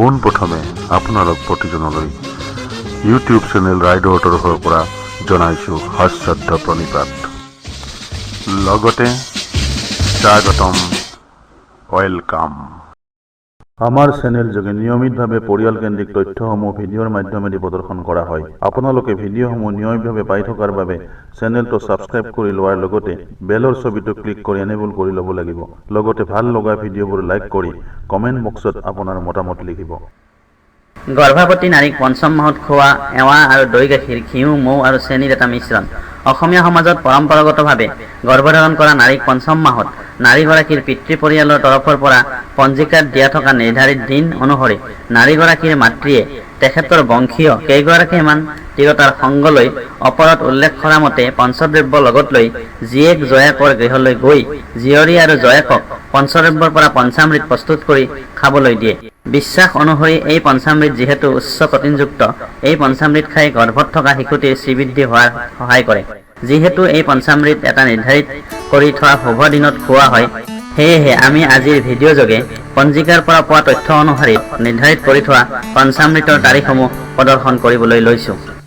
পোনপ্ৰথমে আপোনালোক প্ৰতিজনলৈ YouTube channel ৰাইডৰ তৰফৰ পৰা জনাইছোঁ সশ্ৰদ্ধ প্ৰণিপাত। লগতে স্বাগতম, ওয়েলকাম। আমাৰ চেনেল যোগে নিয়মিতভাৱে পৰিয়ালকেন্দ্ৰিক তথ্যসমূহ ভিডিঅ'ৰ মাধ্যমেৰে প্ৰদৰ্শন কৰা হয়। আপোনালোকে ভিডিঅ'সমূহ নিয়মিতভাৱে পাই থকাৰ বাবে চেনেলটো ছাবস্ক্ৰাইব কৰি লোৱাৰ লগতে বেলৰ ছবিটো ক্লিক কৰি এনেবল কৰি ল'ব লাগিব। লগতে ভাল লগা ভিডিঅ'বোৰ লাইক কৰি কমেণ্ট বক্সত আপোনাৰ মতামত লিখিব। গৰ্ভৱতী নাৰীক পঞ্চম মাহত খোৱা এৱা আৰু দৈ গাখীৰ, ঘিউ, মৌ আৰু চেনিৰ এটা মিশ্ৰণ। অসমীয়া সমাজত পৰম্পৰাগতভাৱে গৰ্ভধাৰণ কৰা নাৰীক পঞ্চম মাহত নাৰীগৰাকীৰ পিতৃ পৰিয়ালৰ তৰফৰ পৰা পঞ্জিকাত দিয়া থকা নিৰ্ধাৰিত দিন অনুসৰি নাৰীগৰাকীৰ মাতৃয়ে তেখেতৰ বংশীয় কেইগৰাকীমান তিৰোতাৰ সংগ লৈ ওপৰত উল্লেখ কৰা মতে পঞ্চদ্ৰব্য লগত লৈ জীয়েক জয়াকৰ গৃহলৈ গৈ জীয়ৰী আৰু জয়াকক পঞ্চদ্ৰব্যৰ পৰা পঞ্চামৃত প্ৰস্তুত কৰি খাবলৈ দিয়ে। বিশ্বাস অনুসৰি এই পঞ্চামৃত যিহেতু উচ্চ প্ৰটিনযুক্ত, এই পঞ্চামৃত খাই গৰ্ভত থকা শিশুটিৰ শ্ৰীবৃদ্ধি হোৱাৰ সহায় কৰে। যিহেতু এই পঞ্চামৃত এটা নিৰ্ধাৰিত কৰি থোৱা শুভ দিনত খোৱা হয়, সেয়েহে আমি আজিৰ ভিডিঅ' যোগে পঞ্জিকাৰ পৰা পোৱা তথ্য অনুসৰি নিৰ্ধাৰিত কৰি থোৱা পঞ্চামৃতৰ তাৰিখসমূহ প্ৰদৰ্শন কৰিবলৈ লৈছোঁ।